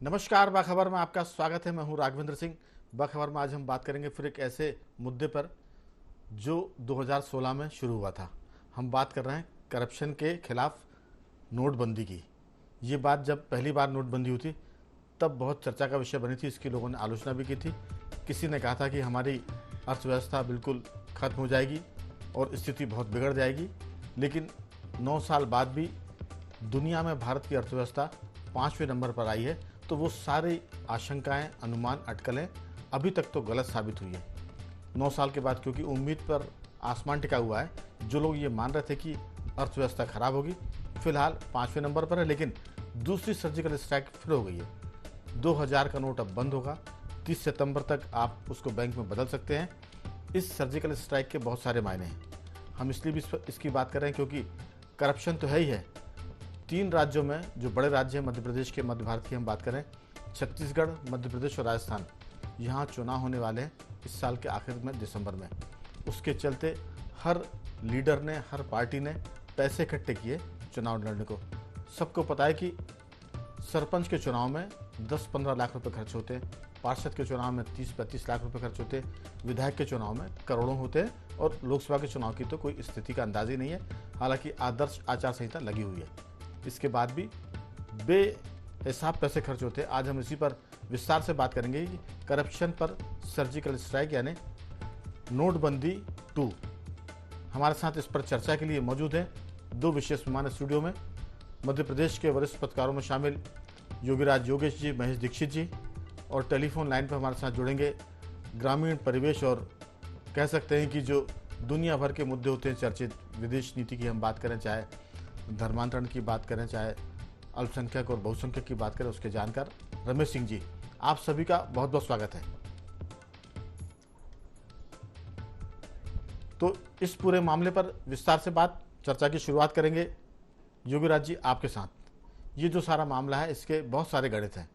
नमस्कार, बाखबर में आपका स्वागत है। मैं हूं राघवेंद्र सिंह। बाखबर में आज हम बात करेंगे फिर एक ऐसे मुद्दे पर जो 2016 में शुरू हुआ था। हम बात कर रहे हैं करप्शन के खिलाफ नोटबंदी की। ये बात जब पहली बार नोटबंदी हुई थी तब बहुत चर्चा का विषय बनी थी। इसकी लोगों ने आलोचना भी की थी। किसी ने कहा था कि हमारी अर्थव्यवस्था बिल्कुल खत्म हो जाएगी और स्थिति बहुत बिगड़ जाएगी। लेकिन 9 साल बाद भी दुनिया में भारत की अर्थव्यवस्था 5वें नंबर पर आई है। तो वो सारी आशंकाएं, अनुमान, अटकलें अभी तक तो गलत साबित हुई है 9 साल के बाद, क्योंकि उम्मीद पर आसमान टिका हुआ है। जो लोग ये मान रहे थे कि अर्थव्यवस्था खराब होगी, फिलहाल 5वें नंबर पर है। लेकिन दूसरी सर्जिकल स्ट्राइक फिर हो गई है। 2000 का नोट अब बंद होगा। 30 सितंबर तक आप उसको बैंक में बदल सकते हैं। इस सर्जिकल स्ट्राइक के बहुत सारे मायने हैं। हम इसलिए भी इसकी बात कर रहे हैं क्योंकि करप्शन तो है ही है। 3 राज्यों में, जो बड़े राज्य हैं मध्य प्रदेश के, मध्य भारत की हम बात करें, छत्तीसगढ़, मध्य प्रदेश और राजस्थान, यहाँ चुनाव होने वाले हैं इस साल के आखिर में, दिसंबर में। उसके चलते हर लीडर ने, हर पार्टी ने पैसे इकट्ठे किए चुनाव लड़ने को। सबको पता है कि सरपंच के चुनाव में 10-15 लाख रुपए खर्च होते हैं, पार्षद के चुनाव में 30-35 लाख रुपए खर्च होते हैं, विधायक के चुनाव में करोड़ों होते हैं, और लोकसभा के चुनाव की तो कोई स्थिति का अंदाज ही नहीं है। हालांकि आदर्श आचार संहिता लगी हुई है, इसके बाद भी बेहिसाब पैसे खर्च होते हैं। आज हम इसी पर विस्तार से बात करेंगे कि करप्शन पर सर्जिकल स्ट्राइक यानी नोटबंदी 2। हमारे साथ इस पर चर्चा के लिए मौजूद हैं 2 विशेष मेहमान स्टूडियो में। मध्य प्रदेश के वरिष्ठ पत्रकारों में शामिल योगीराज योगेश जी, महेश दीक्षित जी, और टेलीफोन लाइन पर हमारे साथ जुड़ेंगे ग्रामीण परिवेश और कह सकते हैं कि जो दुनिया भर के मुद्दे होते हैं चर्चित, विदेश नीति की हम बात करें, चाहे धर्मांतरण की बात करें, चाहे अल्पसंख्यक और बहुसंख्यक की बात करें, उसके जानकार रमेश सिंह जी। आप सभी का बहुत बहुत स्वागत है। तो इस पूरे मामले पर विस्तार से चर्चा की शुरुआत करेंगे योगीराज जी आपके साथ। ये जो सारा मामला है, इसके बहुत सारे गणित हैं।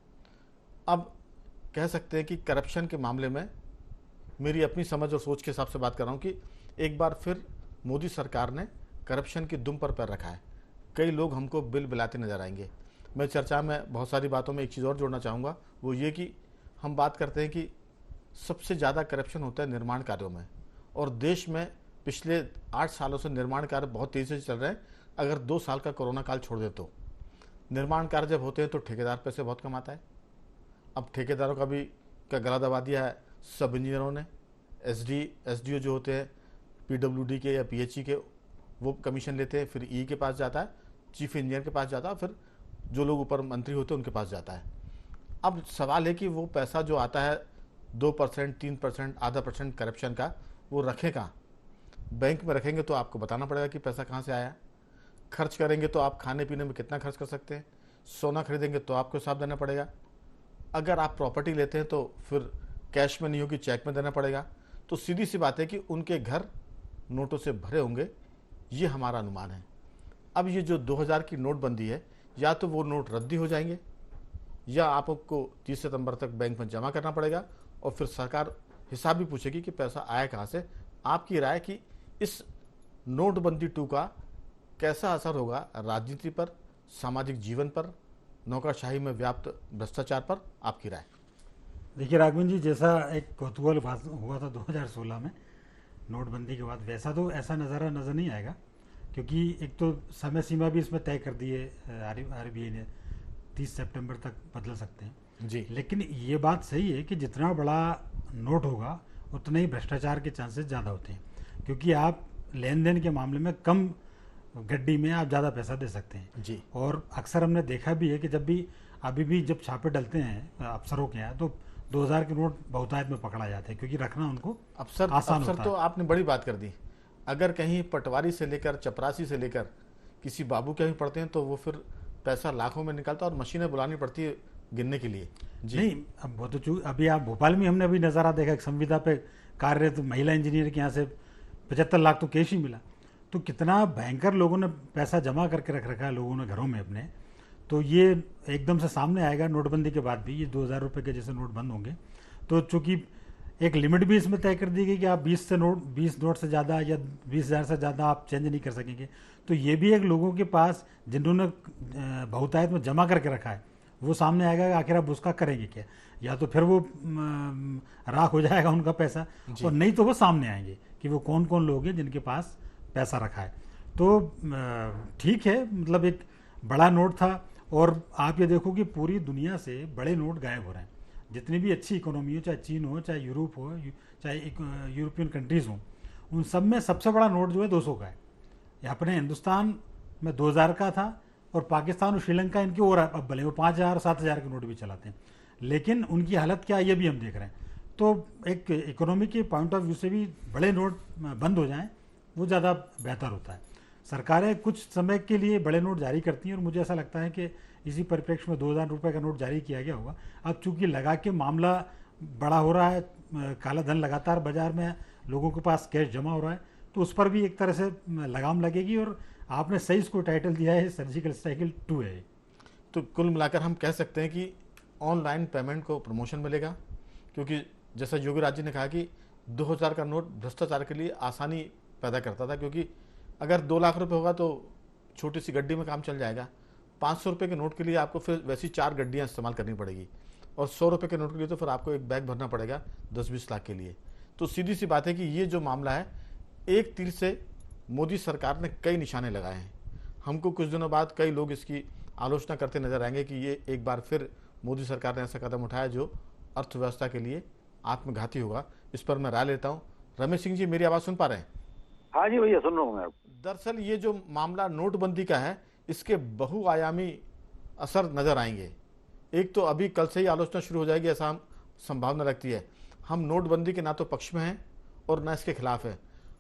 अब कह सकते हैं कि करप्शन के मामले में मेरी अपनी समझ और सोच के हिसाब से बात कर रहा हूँ कि एक बार फिर मोदी सरकार ने करप्शन की दुम पर पैर रखा है। कई लोग हमको बिल बिलाते नजर आएंगे। मैं चर्चा में बहुत सारी बातों में एक चीज़ और जोड़ना चाहूँगा, वो ये कि हम बात करते हैं कि सबसे ज़्यादा करप्शन होता है निर्माण कार्यों में, और देश में पिछले 8 सालों से निर्माण कार्य बहुत तेज़ी से चल रहे हैं। अगर 2 साल का कोरोना काल छोड़ दे तो निर्माण कार्य जब होते हैं तो ठेकेदार पैसे बहुत कमाता है। अब ठेकेदारों का गला दबा दिया है सब इंजीनियरों ने। एसडीओ जो होते हैं पीडब्ल्यूडी के या पीएचई के, वो कमीशन लेते हैं, फिर ई के पास जाता है, चीफ इंजीनियर के पास जाता है, फिर जो लोग ऊपर मंत्री होते हैं उनके पास जाता है। अब सवाल है कि वो पैसा जो आता है 2%, 3%, आधा % करप्शन का, वो रखें कहाँ? बैंक में रखेंगे तो आपको बताना पड़ेगा कि पैसा कहाँ से आया। खर्च करेंगे तो आप खाने पीने में कितना खर्च कर सकते हैं। सोना खरीदेंगे तो आपको हिसाब देना पड़ेगा। अगर आप प्रॉपर्टी लेते हैं तो फिर कैश में नहीं होगी, चेक में देना पड़ेगा। तो सीधी सी बात है कि उनके घर नोटों से भरे होंगे, ये हमारा अनुमान है। अब ये जो 2000 की नोटबंदी है, या तो वो नोट रद्दी हो जाएंगे या आपको 30 सितंबर तक बैंक में जमा करना पड़ेगा, और फिर सरकार हिसाब भी पूछेगी कि पैसा आया कहाँ से। आपकी राय कि इस नोटबंदी 2 का कैसा असर होगा राजनीति पर, सामाजिक जीवन पर, नौकरशाही में व्याप्त भ्रष्टाचार पर? आपकी राय। देखिए राघवन जी, जैसा एक कौतूहल हुआ था 2016 में नोटबंदी के बाद, वैसा तो ऐसा नज़ारा नज़र नहीं आएगा, क्योंकि एक तो समय सीमा भी इसमें तय कर दी है आरबीआई ने, 30 सितंबर तक बदल सकते हैं जी। लेकिन ये बात सही है कि जितना बड़ा नोट होगा उतने ही भ्रष्टाचार के चांसेस ज़्यादा होते हैं, क्योंकि आप लेन देन के मामले में कम गड्डी में आप ज़्यादा पैसा दे सकते हैं जी। और अक्सर हमने देखा भी है कि अभी भी जब छापे डलते हैं अफसरों के यहाँ, तो 2000 के नोट बहुतायत में पकड़ा जाते हैं, क्योंकि रखना उनको आसान होता है। तो आपने बड़ी बात कर दी। अगर कहीं पटवारी से लेकर चपरासी से लेकर किसी बाबू के भी पड़ते हैं तो वो फिर पैसा लाखों में निकलता है और मशीनें बुलानी पड़ती है गिनने के लिए। जी। नहीं, अब वो तो अभी आप भोपाल में हमने अभी नज़ारा देखा, एक संविदा पे कार्यरत महिला इंजीनियर के यहाँ से 75 लाख तो कैश ही मिला। तो कितना भयंकर लोगों ने पैसा जमा करके रख रखा है लोगों ने घरों में अपने। तो ये एकदम से सामने आएगा नोटबंदी के बाद भी, ये 2000 रुपये के जैसे नोट बंद होंगे तो चूंकि एक लिमिट भी इसमें तय कर दी गई कि आप 20 नोट से ज़्यादा या 20,000 से ज़्यादा आप चेंज नहीं कर सकेंगे। तो ये भी एक लोगों के पास जिन्होंने बहुतायत में जमा करके रखा है वो सामने आएगा कि आखिर अब उसका करेंगे क्या, या तो फिर वो राख हो जाएगा उनका पैसा, जी। और नहीं तो वो सामने आएंगे कि वो कौन कौन लोग हैं जिनके पास पैसा रखा है। तो ठीक है, मतलब एक बड़ा नोट था। और आप ये देखो कि पूरी दुनिया से बड़े नोट गायब हो रहे हैं। जितनी भी अच्छी इकोनॉमी हो, चाहे चीन हो, चाहे यूरोप हो, चाहे यूरोपियन कंट्रीज़ हों, उन सब में सबसे बड़ा नोट जो है 200 का है। ये अपने हिंदुस्तान में 2000 का था, और पाकिस्तान और श्रीलंका इनकी और अब भले वो 5000 7000 के नोट भी चलाते हैं, लेकिन उनकी हालत क्या है ये भी हम देख रहे हैं। तो एक इकोनॉमी के पॉइंट ऑफ व्यू से भी बड़े नोट बंद हो जाएं वो ज़्यादा बेहतर होता है। सरकारें कुछ समय के लिए बड़े नोट जारी करती हैं, और मुझे ऐसा लगता है कि इसी परिप्रेक्ष्य में 2000 रुपये का नोट जारी किया गया होगा। अब चूंकि लगा के मामला बड़ा हो रहा है, काला धन लगातार बाजार में, लोगों के पास कैश जमा हो रहा है, तो उस पर भी एक तरह से लगाम लगेगी। और आपने सही इसको टाइटल दिया है, सर्जिकल स्ट्राइक 2 है। तो कुल मिलाकर हम कह सकते हैं कि ऑनलाइन पेमेंट को प्रमोशन मिलेगा, क्योंकि जैसा योगी राज जी ने कहा कि 2000 का नोट भ्रष्टाचार के लिए आसानी पैदा करता था, क्योंकि अगर 2 लाख रुपए होगा तो छोटी सी गड्डी में काम चल जाएगा। 500 रुपये के नोट के लिए आपको फिर वैसी 4 गड्डियाँ इस्तेमाल करनी पड़ेगी, और 100 रुपये के नोट के लिए तो फिर आपको एक बैग भरना पड़ेगा 10-20 लाख के लिए। तो सीधी सी बात है कि ये जो मामला है, एक तीर से मोदी सरकार ने कई निशाने लगाए हैं। हमको कुछ दिनों बाद कई लोग इसकी आलोचना करते नजर आएंगे कि ये एक बार फिर मोदी सरकार ने ऐसा कदम उठाया जो अर्थव्यवस्था के लिए आत्मघाती होगा। इस पर मैं राय लेता हूँ। रमेश सिंह जी, मेरी आवाज़ सुन पा रहे हैं? हाँ जी भैया, सुन रहा हूँ मैं। दरअसल ये जो मामला नोटबंदी का है, इसके बहुआयामी असर नजर आएंगे। एक तो अभी कल से ही आलोचना शुरू हो जाएगी, ऐसा संभावना लगती है। हम नोटबंदी के ना तो पक्ष में हैं और ना इसके खिलाफ हैं।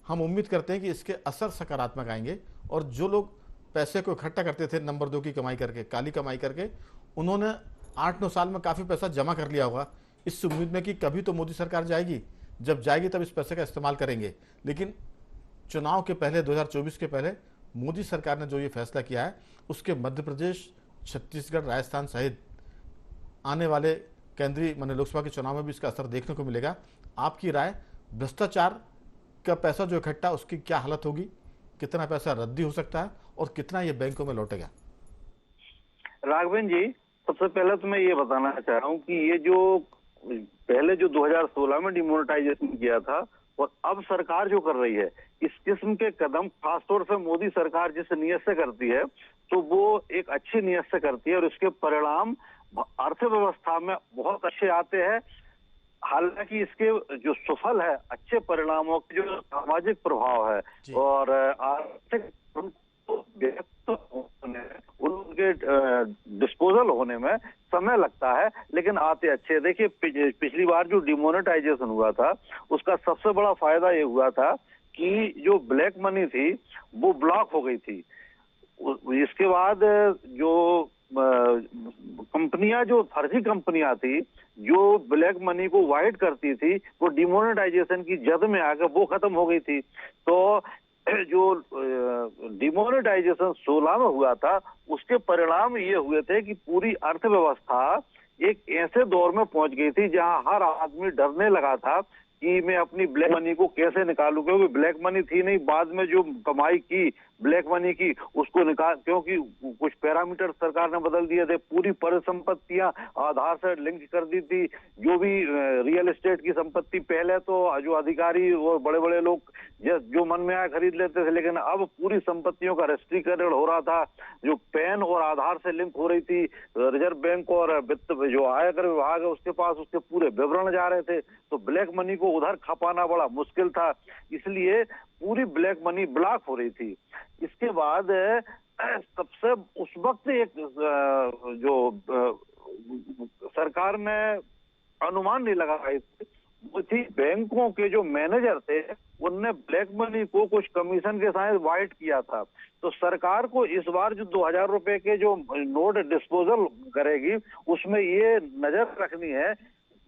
हम उम्मीद करते हैं कि इसके असर सकारात्मक आएंगे, और जो लोग पैसे को इकट्ठा करते थे नंबर 2 की कमाई करके, काली कमाई करके, उन्होंने 8-9 साल में काफ़ी पैसा जमा कर लिया होगा, इस उम्मीद में कि कभी तो मोदी सरकार जाएगी, जब जाएगी तब इस पैसे का इस्तेमाल करेंगे। लेकिन चुनाव के पहले, 2024 के पहले मोदी सरकार ने जो ये फैसला किया है, उसके मध्य प्रदेश, छत्तीसगढ़, राजस्थान सहित आने वाले केंद्रीय माने लोकसभा के चुनाव में भी इसका असर देखने को मिलेगा। आपकी राय, भ्रष्टाचार का पैसा जो इकट्ठा, उसकी क्या हालत होगी, कितना पैसा रद्दी हो सकता है और कितना ये बैंकों में लौटेगा? राघवेंद्र जी, सबसे पहले तो मैं ये बताना चाह रहा हूँ कि ये जो पहले जो 2016 में डिमोनेटाइजेशन किया था, और अब सरकार जो कर रही है, इस किस्म के कदम खासतौर से मोदी सरकार जिस नियत से करती है, तो वो एक अच्छी नियत से करती है, और इसके परिणाम अर्थव्यवस्था में बहुत अच्छे आते हैं। हालांकि इसके जो सफल है, अच्छे परिणामों के जो सामाजिक प्रभाव है और आर्थिक उनके डिस्पोजल होने में समय लगता है, लेकिन आते अच्छे। देखिए, पिछली बार जो डिमोनेटाइजेशन हुआ था, उसका सबसे बड़ा फायदा ये हुआ था कि जो ब्लैक मनी थी वो ब्लॉक हो गई थी। इसके बाद जो कंपनियां, जो फर्जी कंपनियां थी, जो ब्लैक मनी को वाइट करती थी, वो डिमोनेटाइजेशन की जद में आकर वो खत्म हो गई थी। तो जो डिमोनेटाइजेशन 16 में हुआ था, उसके परिणाम ये हुए थे कि पूरी अर्थव्यवस्था एक ऐसे दौर में पहुंच गई थी जहां हर आदमी डरने लगा था कि मैं अपनी ब्लैक मनी को कैसे निकालूं, क्योंकि ब्लैक मनी थी नहीं, बाद में जो कमाई की ब्लैक मनी की उसको निकाल, क्योंकि कुछ पैरामीटर सरकार ने बदल दिए थे। पूरी परिसंपत्तियां आधार से लिंक कर दी थी। जो भी रियल एस्टेट की संपत्ति, पहले तो जो अधिकारी और बड़े बड़े लोग जो मन में आया खरीद लेते थे, लेकिन अब पूरी संपत्तियों का रजिस्ट्रीकरण हो रहा था, जो पैन और आधार से लिंक हो रही थी। रिजर्व बैंक और वित्त जो आयकर विभाग है उसके पास उसके पूरे विवरण जा रहे थे, तो ब्लैक मनी को उधर खपाना बड़ा मुश्किल था, इसलिए पूरी ब्लैक मनी ब्लॉक हो रही थी। इसके बाद सबसे उस वक्त एक जो सरकार ने अनुमान नहीं लगा पाई वो थी, बैंकों के जो मैनेजर थे उनने ब्लैक मनी को कुछ कमीशन के साथ वाइट किया था। तो सरकार को इस बार जो 2000 रुपए के जो नोट डिस्पोजल करेगी, उसमें ये नजर रखनी है,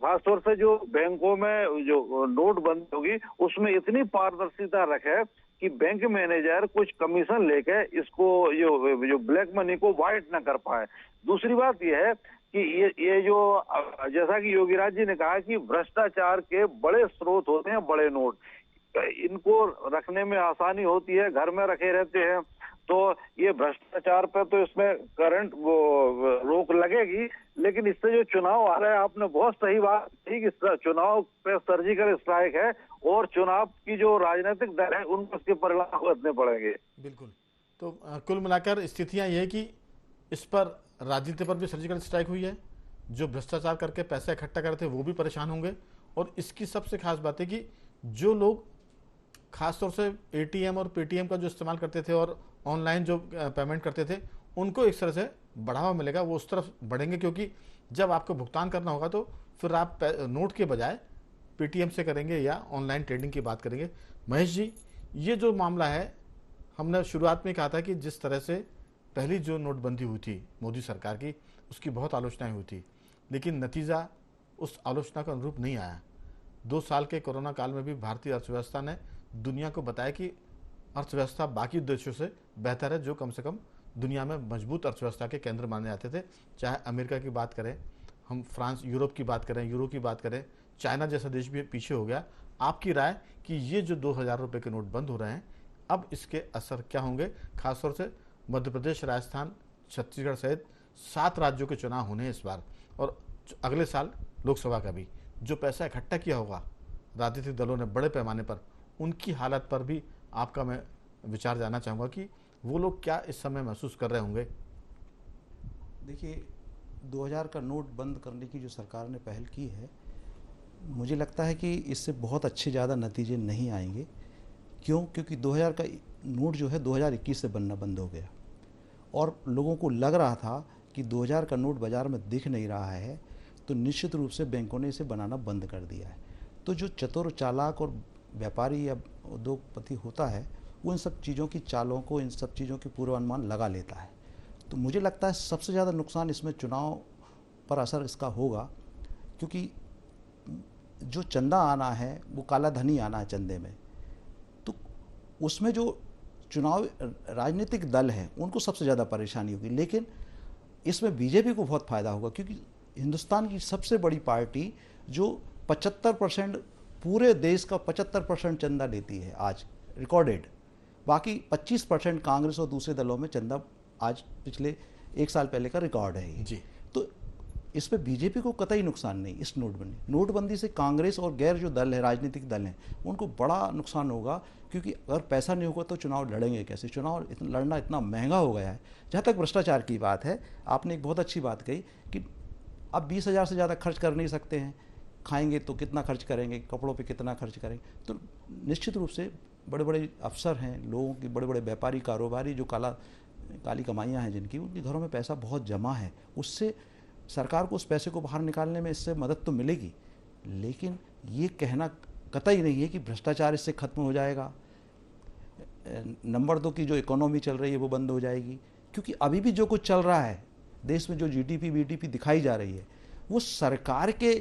खासतौर से जो बैंकों में जो नोट बंद होगी उसमें इतनी पारदर्शिता रखे कि बैंक मैनेजर कुछ कमीशन लेके इसको जो ब्लैक मनी को वाइट ना कर पाए। दूसरी बात यह है कि ये जो, जैसा कि योगीराज जी ने कहा कि भ्रष्टाचार के बड़े स्रोत होते हैं बड़े नोट, इनको रखने में आसानी होती है, घर में रखे रहते हैं, तो ये भ्रष्टाचार पे तो इसमें करंट वो रोक लगेगी, लेकिन इससे जो चुनाव आ रहा है, आपने बहुत सही बात कही कि चुनाव पे सर्जिकल स्ट्राइक है और चुनाव की जो राजनीतिक दल है उनको इसके परिणाम भुगतने पड़ेंगे। बिल्कुल। तो कुल मिलाकर स्थितियां ये है कि इस पर राजनीति पर भी सर्जिकल स्ट्राइक हुई है, जो भ्रष्टाचार करके पैसा इकट्ठा करते वो भी परेशान होंगे, और इसकी सबसे खास बात है कि जो लोग खासतौर से एटीएम और पेटीएम का जो इस्तेमाल करते थे और ऑनलाइन जो पेमेंट करते थे, उनको एक तरह से बढ़ावा मिलेगा, वो उस तरफ बढ़ेंगे, क्योंकि जब आपको भुगतान करना होगा तो फिर आप नोट के बजाय पेटीएम से करेंगे या ऑनलाइन ट्रेडिंग की बात करेंगे। महेश जी, ये जो मामला है, हमने शुरुआत में कहा था कि जिस तरह से पहली जो नोटबंदी हुई थी मोदी सरकार की, उसकी बहुत आलोचनाएं हुई थी, लेकिन नतीजा उस आलोचना का अनुरूप नहीं आया। 2 साल के कोरोना काल में भी भारतीय अर्थव्यवस्था ने दुनिया को बताया कि अर्थव्यवस्था बाकी देशों से बेहतर है, जो कम से कम दुनिया में मजबूत अर्थव्यवस्था के केंद्र माने जाते थे। चाहे अमेरिका की बात करें, हम फ्रांस, यूरोप की बात करें, यूरो की बात करें, चाइना जैसा देश भी पीछे हो गया। आपकी राय कि ये जो 2000 रुपये के नोट बंद हो रहे हैं, अब इसके असर क्या होंगे? खासतौर से मध्य प्रदेश, राजस्थान, छत्तीसगढ़ सहित 7 राज्यों के चुनाव होने हैं इस बार, और अगले साल लोकसभा का भी। जो पैसा इकट्ठा किया होगा राजनीतिक दलों ने बड़े पैमाने पर, उनकी हालत पर भी आपका मैं विचार जानना चाहूँगा कि वो लोग क्या इस समय महसूस कर रहे होंगे। देखिए, 2000 का नोट बंद करने की जो सरकार ने पहल की है, मुझे लगता है कि इससे बहुत अच्छे ज़्यादा नतीजे नहीं आएंगे। क्यों? क्योंकि 2000 का नोट जो है 2021 से बनना बंद हो गया, और लोगों को लग रहा था कि 2000 का नोट बाज़ार में दिख नहीं रहा है, तो निश्चित रूप से बैंकों ने इसे बनाना बंद कर दिया है। तो जो चतुर, चालाक और व्यापारी या उद्योगपति होता है, वो इन सब चीज़ों की चालों को, इन सब चीज़ों की पूर्वानुमान लगा लेता है। तो मुझे लगता है सबसे ज़्यादा नुकसान इसमें चुनाव पर असर इसका होगा, क्योंकि जो चंदा आना है वो काला धनी आना है चंदे में, तो उसमें जो चुनाव राजनीतिक दल हैं उनको सबसे ज़्यादा परेशानी होगी। लेकिन इसमें बीजेपी को बहुत फ़ायदा होगा, क्योंकि हिंदुस्तान की सबसे बड़ी पार्टी जो 75% पूरे देश का 75% चंदा लेती है आज, रिकॉर्डेड। बाकी 25% कांग्रेस और दूसरे दलों में चंदा आज पिछले 1 साल पहले का रिकॉर्ड है ये। जी। तो इस पर बीजेपी को कतई नुकसान नहीं। इस नोटबंदी से कांग्रेस और गैर जो दल है, राजनीतिक दल हैं, उनको बड़ा नुकसान होगा, क्योंकि अगर पैसा नहीं होगा तो चुनाव लड़ेंगे कैसे? चुनाव लड़ना इतना महंगा हो गया है। जहाँ तक भ्रष्टाचार की बात है, आपने एक बहुत अच्छी बात कही कि अब 20,000 से ज़्यादा खर्च कर नहीं सकते हैं। खाएंगे तो कितना खर्च करेंगे, कपड़ों पे कितना खर्च करेंगे? तो निश्चित रूप से बड़े बड़े अफसर हैं, लोगों की बड़े बड़े व्यापारी, कारोबारी, जो काली कमाइयाँ हैं जिनकी, उनके घरों में पैसा बहुत जमा है। उससे सरकार को उस पैसे को बाहर निकालने में इससे मदद तो मिलेगी, लेकिन ये कहना कतई नहीं है कि भ्रष्टाचार इससे खत्म हो जाएगा। नंबर 2 की जो इकोनॉमी चल रही है वो बंद हो जाएगी, क्योंकि अभी भी जो कुछ चल रहा है देश में, जो जीडीपी बीडीपी दिखाई जा रही है, वो सरकार के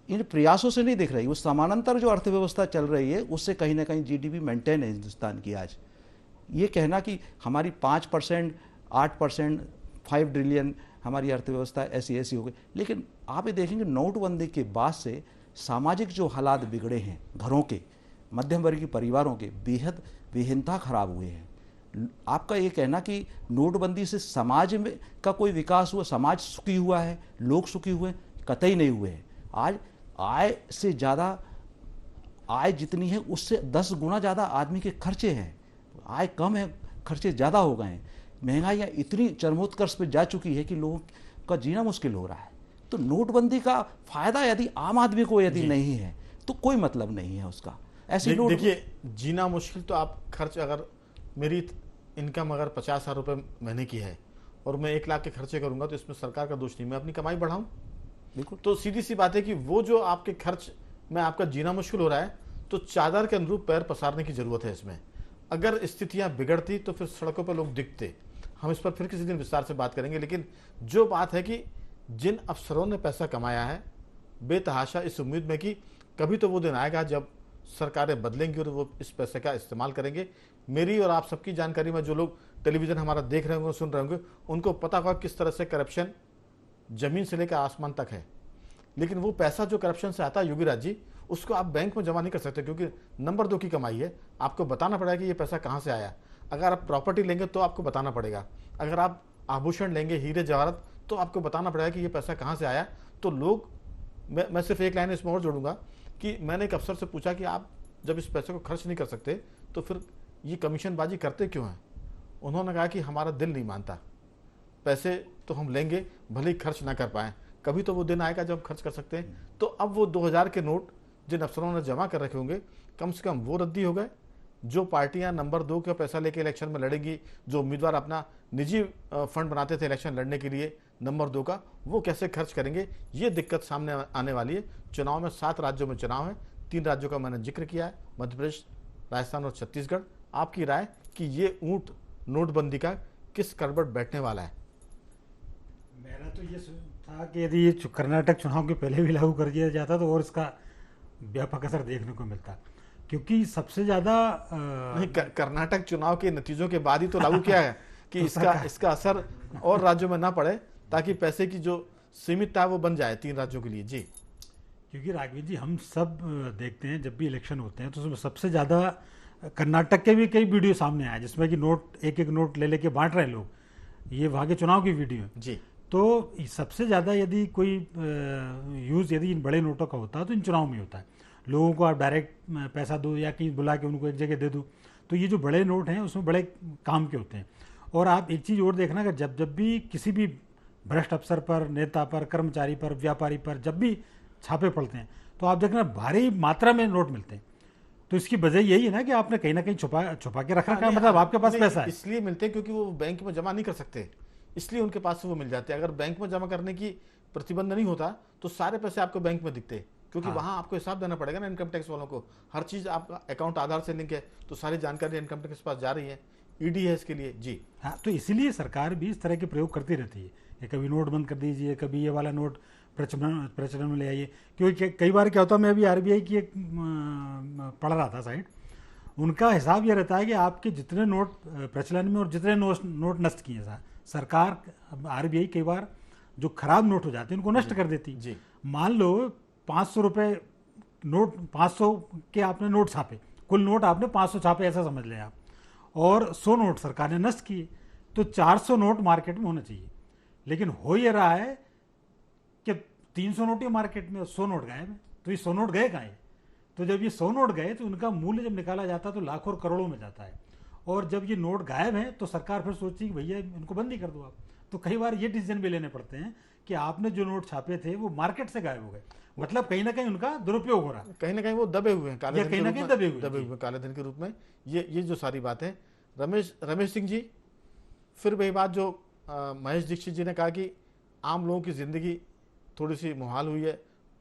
इन प्रयासों से नहीं दिख रही। वो समानांतर जो अर्थव्यवस्था चल रही है उससे कहीं ना कहीं जीडीपी मेंटेन है हिंदुस्तान की। आज ये कहना कि हमारी 5%, 8%, 5 ट्रिलियन हमारी अर्थव्यवस्था ऐसी ऐसी हो गई, लेकिन आप ये देखेंगे नोटबंदी के बाद से सामाजिक जो हालात बिगड़े हैं, घरों के, मध्यम वर्गीय परिवारों के, बेहद बेहनता खराब हुए हैं। आपका ये कहना कि नोटबंदी से समाज में का कोई विकास हुआ, समाज सुखी हुआ है, लोग सुखी हुए, कतई नहीं हुए हैं। आज आय से ज़्यादा, आय जितनी है उससे 10 गुना ज़्यादा आदमी के खर्चे हैं। आय कम है, खर्चे ज़्यादा हो गए हैं। महंगाई इतनी चरमोत्कर्ष पे जा चुकी है कि लोगों का जीना मुश्किल हो रहा है। तो नोटबंदी का फायदा यदि आम आदमी को यदि नहीं है तो कोई मतलब नहीं है उसका। ऐसी देखिए, जीना मुश्किल तो आप खर्च, अगर मेरी इनकम अगर 50,000 रुपये महीने की है और मैं 1 लाख के खर्चे करूंगा तो इसमें सरकार का दोष नहीं, मैं अपनी कमाई बढ़ाऊं। बिल्कुल। तो सीधी सी बात है कि वो जो आपके खर्च में आपका जीना मुश्किल हो रहा है, तो चादर के अनुरूप पैर पसारने की जरूरत है इसमें। अगर स्थितियां बिगड़ती तो फिर सड़कों पर लोग दिखते। हम इस पर फिर किसी दिन विस्तार से बात करेंगे, लेकिन जो बात है कि जिन अफसरों ने पैसा कमाया है बेतहाशा, इस उम्मीद में कि कभी तो वो दिन आएगा जब सरकारें बदलेंगी और वो इस पैसे का इस्तेमाल करेंगे। मेरी और आप सबकी जानकारी में जो लोग टेलीविजन हमारा देख रहे होंगे, सुन रहे होंगे, उनको पता होगा किस तरह से करप्शन जमीन से लेकर आसमान तक है। लेकिन वो पैसा जो करप्शन से आता है योगीराज जी, उसको आप बैंक में जमा नहीं कर सकते, क्योंकि नंबर 2 की कमाई है। आपको बताना पड़ेगा कि ये पैसा कहाँ से आया। अगर आप प्रॉपर्टी लेंगे तो आपको बताना पड़ेगा, अगर आप आभूषण लेंगे, हीरे जवाहरत, तो आपको बताना पड़ेगा कि ये पैसा कहाँ से आया। तो लोग, मैं सिर्फ एक लाइन इसमें और जोड़ूंगा कि मैंने एक अफसर से पूछा कि आप जब इस पैसे को खर्च नहीं कर सकते तो फिर ये कमीशनबाजी करते क्यों हैं। उन्होंने कहा कि हमारा दिल नहीं मानता, पैसे तो हम लेंगे भले ही खर्च ना कर पाएँ, कभी तो वो दिन आएगा जब खर्च कर सकते हैं। तो अब वो 2000 के नोट जिन अफसरों ने जमा कर रखे होंगे, कम से कम वो रद्दी हो गए। जो पार्टियां नंबर 2 का पैसा लेके इलेक्शन में लड़ेंगी, जो उम्मीदवार अपना निजी फंड बनाते थे इलेक्शन लड़ने के लिए नंबर 2 का, वो कैसे खर्च करेंगे, ये दिक्कत सामने आने वाली है। चुनाव में 7 राज्यों में चुनाव है, 3 राज्यों का मैंने जिक्र किया है, मध्य प्रदेश, राजस्थान और छत्तीसगढ़। आपकी राय कि ये ऊंट नोटबंदी का किस करवट बैठने वाला है? मेरा तो ये था कि यदि ये कर्नाटक चुनाव के पहले भी लागू कर दिया जाता तो और इसका व्यापक असर देखने को मिलता, क्योंकि सबसे ज़्यादा नहीं, कर्नाटक चुनाव के नतीजों के बाद ही तो लागू किया है कि तो इसका असर और राज्यों में ना पड़े, ताकि पैसे की जो सीमितता है वो बन जाए 3 राज्यों के लिए। जी, क्योंकि राघवेंद्र जी, हम सब देखते हैं जब भी इलेक्शन होते हैं तो उसमें सबसे ज़्यादा कर्नाटक के भी कई वीडियो सामने आए जिसमें कि नोट एक एक नोट ले लेके बांट रहे हैं लोग, ये वहाँ के चुनाव की वीडियो है। जी, तो सबसे ज़्यादा यदि कोई यूज़ यदि इन बड़े नोटों का होता है तो इन चुनाव में होता है। लोगों को आप डायरेक्ट पैसा दो या कहीं बुला के उनको एक जगह दे दो, तो ये जो बड़े नोट हैं उसमें बड़े काम के होते हैं। और आप एक चीज़ और देखना कि जब भी किसी भी भ्रष्ट अफसर पर, नेता पर, कर्मचारी पर, व्यापारी पर जब भी छापे पड़ते हैं तो आप देखना भारी मात्रा में नोट मिलते हैं। तो इसकी वजह यही है ना कि आपने कहीं ना कहीं छुपा के रख रखा है, मतलब आपके पास पैसा है। इसलिए मिलते हैं क्योंकि वो बैंक में जमा नहीं कर सकते, इसलिए उनके पास से वो मिल जाते हैं। अगर बैंक में जमा करने की प्रतिबंध नहीं होता तो सारे पैसे आपको बैंक में दिखते, क्योंकि वहां आपको हिसाब देना पड़ेगा ना इनकम टैक्स वालों को। हर चीज आपका अकाउंट आधार से लिंक है, तो सारी जानकारी इनकम टैक्स के पास जा रही है, ईडी है इसके लिए। जी हाँ, तो इसीलिए सरकार भी इस तरह के प्रयोग करती रहती है कि कभी नोट बंद कर दीजिए, कभी ये वाला नोट प्रचलन में ले आइए। क्योंकि कई बार क्या होता है, मैं अभी आरबीआई की एक पढ़ रहा था साइट, उनका हिसाब ये रहता है कि आपके जितने नोट प्रचलन में और जितने नोट नष्ट किए सरकार, आरबीआई कई बार जो खराब नोट हो जाते हैं उनको नष्ट कर देती है। मान लो 500 रुपये नोट, 500 के आपने नोट छापे, कुल नोट आपने 500 छापे ऐसा समझ लें आप, और 100 नोट सरकार ने नष्ट किए, तो 400 नोट मार्केट में होना चाहिए। लेकिन हो ये रहा है कि 300 नोट ही मार्केट में, 100 नोट गायब है। तो ये 100 नोट गए कहाँ है? तो जब ये 100 नोट गए तो उनका मूल्य जब निकाला जाता है तो लाखों और करोड़ों में जाता है। और जब ये नोट गायब हैं तो सरकार फिर सोचती कि भैया इनको बंद ही कर दो आप। तो कई बार ये डिसीजन भी लेने पड़ते हैं कि आपने जो नोट छापे थे वो मार्केट से गायब हो गए, मतलब कहीं ना कहीं उनका दुरुपयोग हो रहा है, कहीं ना कहीं वो दबे हुए हैं काले धन कहीं ना कहीं दबे हुए काले धन के रूप में। ये जो सारी बातें, रमेश सिंह जी, फिर वही बात जो महेश दीक्षित जी ने कहा कि आम लोगों की ज़िंदगी थोड़ी सी मुहाल हुई है,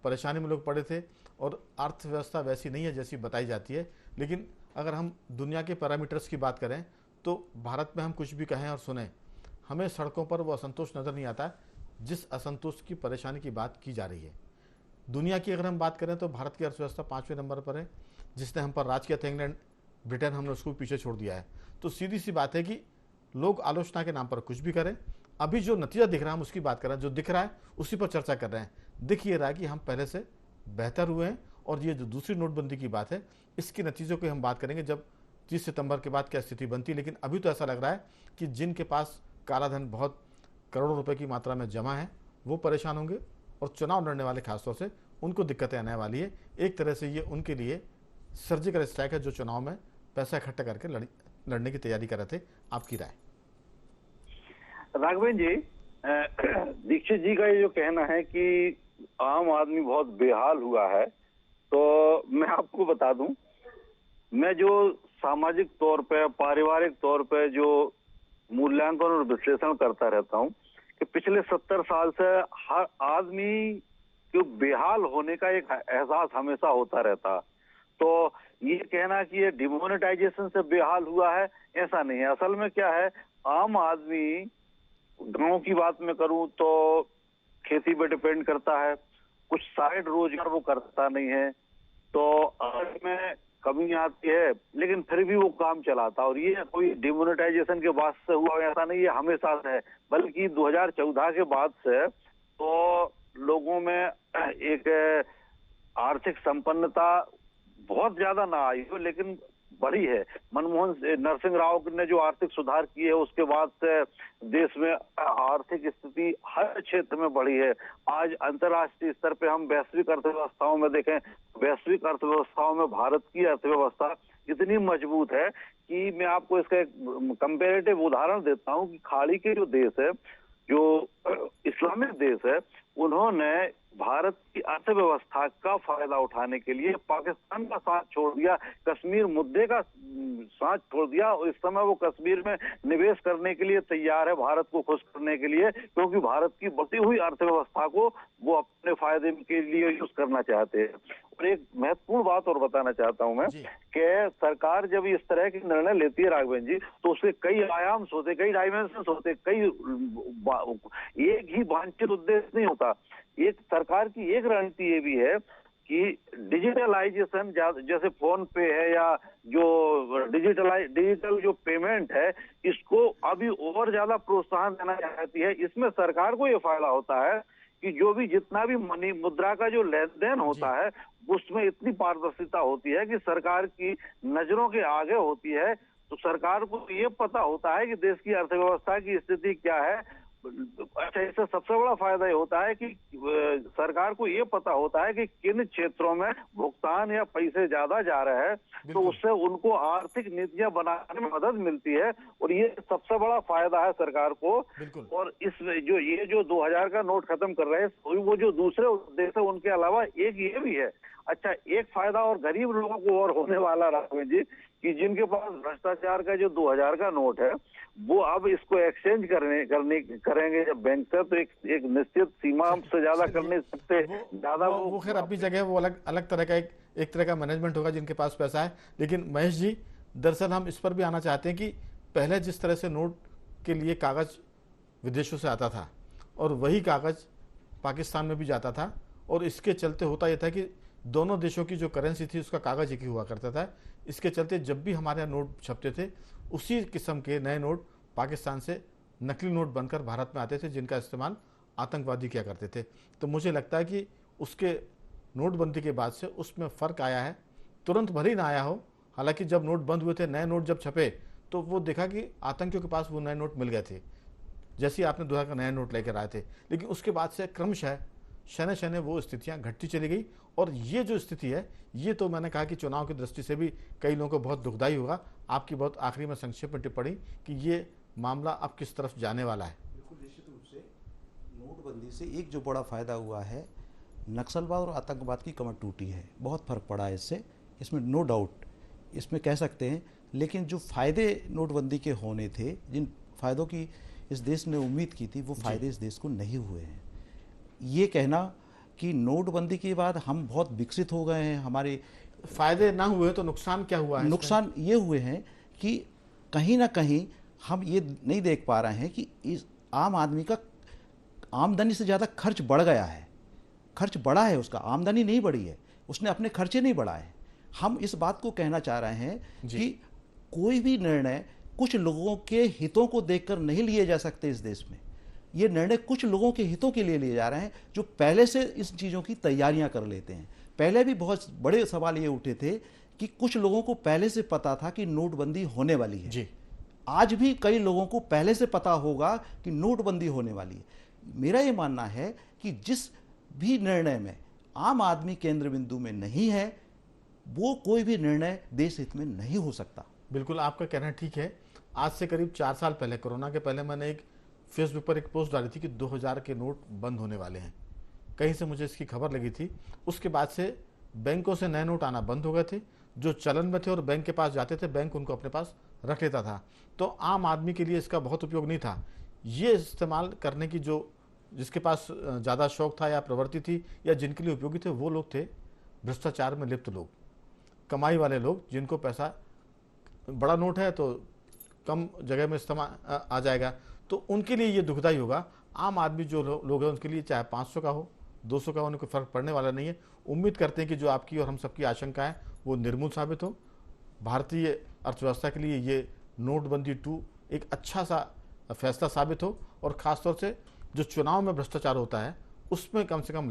परेशानी में लोग पड़े थे और अर्थव्यवस्था वैसी नहीं है जैसी बताई जाती है। लेकिन अगर हम दुनिया के पैरामीटर्स की बात करें तो भारत में हम कुछ भी कहें और सुने, हमें सड़कों पर वो असंतोष नज़र नहीं आता जिस असंतोष की, परेशानी की बात की जा रही है। दुनिया की अगर हम बात करें तो भारत की अर्थव्यवस्था 5वें नंबर पर है। जिसने हम पर राज किया था इंग्लैंड, ब्रिटेन, हमने उसको पीछे छोड़ दिया है। तो सीधी सी बात है कि लोग आलोचना के नाम पर कुछ भी करें। अभी जो नतीजा दिख रहा है हम उसकी बात कर रहे हैं, जो दिख रहा है उसी पर चर्चा कर रहे हैं। दिख ये रहा है कि हम पहले से बेहतर हुए हैं। और ये जो दूसरी नोटबंदी की बात है, इसके नतीजों की हम बात करेंगे जब 30 सितंबर के बाद क्या स्थिति बनती है। लेकिन अभी तो ऐसा लग रहा है कि जिनके पास काला धन बहुत करोड़ों रुपए की मात्रा में जमा है वो परेशान होंगे, और चुनाव लड़ने वाले खासतौर से उनको दिक्कतें आने वाली है। एक तरह से ये उनके लिए सर्जिकल स्ट्राइक है, जो चुनाव में पैसा इकट्ठा करके लड़ने की तैयारी कर रहे थे। आपकी राय? राघवेंद्र जी, दीक्षित जी का ये जो कहना है कि आम आदमी बहुत बेहाल हुआ है, तो मैं आपको बता दूं, मैं जो सामाजिक तौर पे, पारिवारिक तौर पे जो मूल्यांकन और विश्लेषण करता रहता हूं कि पिछले 70 साल से हर आदमी के बेहाल होने का एक एहसास हमेशा होता रहता। तो ये कहना कि ये डिमोनेटाइजेशन से बेहाल हुआ है, ऐसा नहीं है। असल में क्या है, आम आदमी, गांव की बात में करूं तो खेती पे डिपेंड करता है, कुछ साइड रोजगार वो करता नहीं है, तो अर्थ में कमी आती है, लेकिन फिर भी वो काम चलाता। और ये कोई डिमोनेटाइजेशन के बाद से हुआ ऐसा नहीं, ये हमेशा से है। बल्कि 2014 के बाद से तो लोगों में एक आर्थिक संपन्नता बहुत ज्यादा ना आई हो, लेकिन बढ़ी है। नरसिंह राव ने जो आर्थिक सुधार किए है उसके बाद से देश में आर्थिक स्थिति हर क्षेत्र में बढ़ी है। आज अंतर्राष्ट्रीय स्तर पे हम वैश्विक अर्थव्यवस्थाओं में देखें, वैश्विक अर्थव्यवस्थाओं में भारत की अर्थव्यवस्था इतनी मजबूत है कि मैं आपको इसका एक कंपेरेटिव उदाहरण देता हूं कि खाड़ी के जो देश है, जो इस्लामिक देश है, उन्होंने भारत की अर्थव्यवस्था का फायदा उठाने के लिए पाकिस्तान का साथ छोड़ दिया, कश्मीर मुद्दे का साथ छोड़ दिया, और इस समय वो कश्मीर में निवेश करने के लिए तैयार है, भारत को खुश करने के लिए, क्योंकि भारत की बढ़ती हुई अर्थव्यवस्था को वो अपने फायदे के लिए यूज करना चाहते हैं। और एक महत्वपूर्ण बात और बताना चाहता हूं मैं कि सरकार जब इस तरह के निर्णय लेती है राघवेंद्र जी, तो उसके कई आयाम होते, कई डायमेंशन होते, कई एक ही वांछित उद्देश्य नहीं होता। एक सरकार की एक रणनीति ये भी है कि डिजिटलाइजेशन, जैसे फोन पे है या जो डिजिटल जो पेमेंट है, इसको अभी और ज्यादा प्रोत्साहन देना चाहती है। इसमें सरकार को ये फायदा होता है कि जो भी जितना भी मनी मुद्रा का जो लेन देन होता है उसमें इतनी पारदर्शिता होती है कि सरकार की नजरों के आगे होती है। तो सरकार को ये पता होता है कि देश की अर्थव्यवस्था की स्थिति क्या है। अच्छा, इससे सबसे बड़ा फायदा ये होता है कि सरकार को ये पता होता है कि किन क्षेत्रों में भुगतान या पैसे ज्यादा जा रहे हैं, तो उससे उनको आर्थिक नीतियां बनाने में मदद मिलती है, और ये सबसे बड़ा फायदा है सरकार को। और इसमें जो 2000 का नोट खत्म कर रहे हैं, वो जो दूसरे उद्देश्य है उनके अलावा एक ये भी है। अच्छा, एक फायदा और गरीब लोगों को और होने वाला राघवेंद्र जी, कि जिनके पास भ्रष्टाचार का जो 2000 का नोट है, वो अब इसको एक्सचेंज करेंगे जब बैंक से, तो एक निश्चित सीमा से ज्यादा कर नहीं सकते। ज्यादा वो खैर अपनी जगह वो अलग तरह का एक तरह का मैनेजमेंट होगा जिनके पास पैसा है। लेकिन महेश जी, दरअसल हम इस पर भी आना चाहते हैं कि पहले जिस तरह से नोट के लिए कागज विदेशों से आता था और वही कागज पाकिस्तान में भी जाता था, और इसके चलते होता यह था कि दोनों देशों की जो करेंसी थी उसका कागज एक ही हुआ करता था। इसके चलते जब भी हमारे यहाँ नोट छपते थे, उसी किस्म के नए नोट पाकिस्तान से नकली नोट बनकर भारत में आते थे, जिनका इस्तेमाल आतंकवादी किया करते थे। तो मुझे लगता है कि उसके नोटबंदी के बाद से उसमें फ़र्क आया है। तुरंत भले ही ना आया हो, हालांकि जब नोट बंद हुए थे, नए नोट जब छपे, तो वो देखा कि आतंकियों के पास वो नए नोट मिल गए थे, जैसे आपने 2000 का नया नोट लेकर आए थे। लेकिन उसके बाद से क्रमशः शने शने वो स्थितियां घटती चली गई। और ये जो स्थिति है, ये तो मैंने कहा कि चुनाव की दृष्टि से भी कई लोगों को बहुत दुखदायी होगा। आपकी बहुत आखिरी में संक्षेप में टिप्पणी कि ये मामला अब किस तरफ जाने वाला है। बिल्कुल निश्चित रूप से नोटबंदी से एक जो बड़ा फायदा हुआ है, नक्सलवाद और आतंकवाद की कमर टूटी है, बहुत फर्क पड़ा है इससे, इसमें नो डाउट, इसमें कह सकते हैं। लेकिन जो फायदे नोटबंदी के होने थे, जिन फायदों की इस देश ने उम्मीद की थी, वो फायदे इस देश को नहीं हुए हैं। ये कहना कि नोटबंदी के बाद हम बहुत विकसित हो गए हैं, हमारे फायदे ना हुए तो नुकसान क्या हुआ है? नुकसान ये हुए हैं कि कहीं ना कहीं हम ये नहीं देख पा रहे हैं कि इस आम आदमी का आमदनी से ज़्यादा खर्च बढ़ गया है। खर्च बढ़ा है उसका, आमदनी नहीं बढ़ी है, उसने अपने खर्चे नहीं बढ़ाए। हम इस बात को कहना चाह रहे हैं कि कोई भी निर्णय कुछ लोगों के हितों को देखकर नहीं लिए जा सकते इस देश में। ये निर्णय कुछ लोगों के हितों के लिए लिए जा रहे हैं जो पहले से इस चीज़ों की तैयारियां कर लेते हैं। पहले भी बहुत बड़े सवाल ये उठे थे कि कुछ लोगों को पहले से पता था कि नोटबंदी होने वाली है जी। आज भी कई लोगों को पहले से पता होगा कि नोटबंदी होने वाली है। मेरा ये मानना है कि जिस भी निर्णय में आम आदमी केंद्र बिंदु में नहीं है, वो कोई भी निर्णय देश हित में नहीं हो सकता। बिल्कुल, आपका कहना ठीक है। आज से करीब 4 साल पहले, कोरोना के पहले, मैंने एक फेसबुक पर एक पोस्ट डाली थी कि 2000 के नोट बंद होने वाले हैं। कहीं से मुझे इसकी खबर लगी थी। उसके बाद से बैंकों से नए नोट आना बंद हो गए थे। जो चलन में थे और बैंक के पास जाते थे, बैंक उनको अपने पास रख लेता था। तो आम आदमी के लिए इसका बहुत उपयोग नहीं था। ये इस्तेमाल करने की जिसके पास ज़्यादा शौक था या प्रवृत्ति थी या जिनके लिए उपयोगी थे, वो लोग थे भ्रष्टाचार में लिप्त लोग, कमाई वाले लोग, जिनको पैसा, बड़ा नोट है तो कम जगह में इस्तेमाल आ जाएगा, तो उनके लिए ये दुखदाई होगा। आम आदमी जो लोग हैं उनके लिए चाहे 500 का हो, 200 का हो, उन्हें कोई फर्क पड़ने वाला नहीं है। उम्मीद करते हैं कि जो आपकी और हम सबकी आशंका है वो निर्मूल साबित हो। भारतीय अर्थव्यवस्था के लिए ये नोटबंदी 2 एक अच्छा सा फैसला साबित हो, और ख़ासतौर से जो चुनाव में भ्रष्टाचार होता है उसमें कम से कम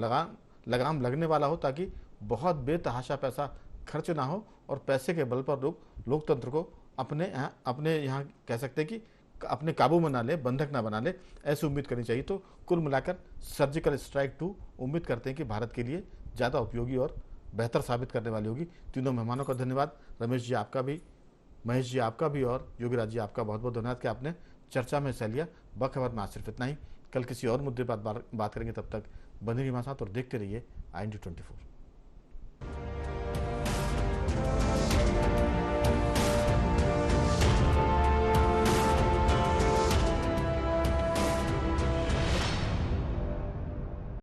लगाम लगने वाला हो, ताकि बहुत बेतहाशा पैसा खर्च ना हो और पैसे के बल पर लोग लोकतंत्र को अपने यहाँ कह सकते हैं कि अपने काबू में ना ले, बंधक ना बना ले, ऐसी उम्मीद करनी चाहिए। तो कुल मिलाकर सर्जिकल स्ट्राइक 2 उम्मीद करते हैं कि भारत के लिए ज़्यादा उपयोगी और बेहतर साबित करने वाली होगी। तीनों मेहमानों का धन्यवाद। रमेश जी आपका भी, महेश जी आपका भी और योगीराज जी आपका बहुत बहुत धन्यवाद कि आपने चर्चा में हिस्सा लिया। बखबर में आज सिर्फ इतना ही। कल किसी और मुद्दे पर बात करेंगे। तब तक बने रहिए हमारे साथ और देखते रहिए IND24।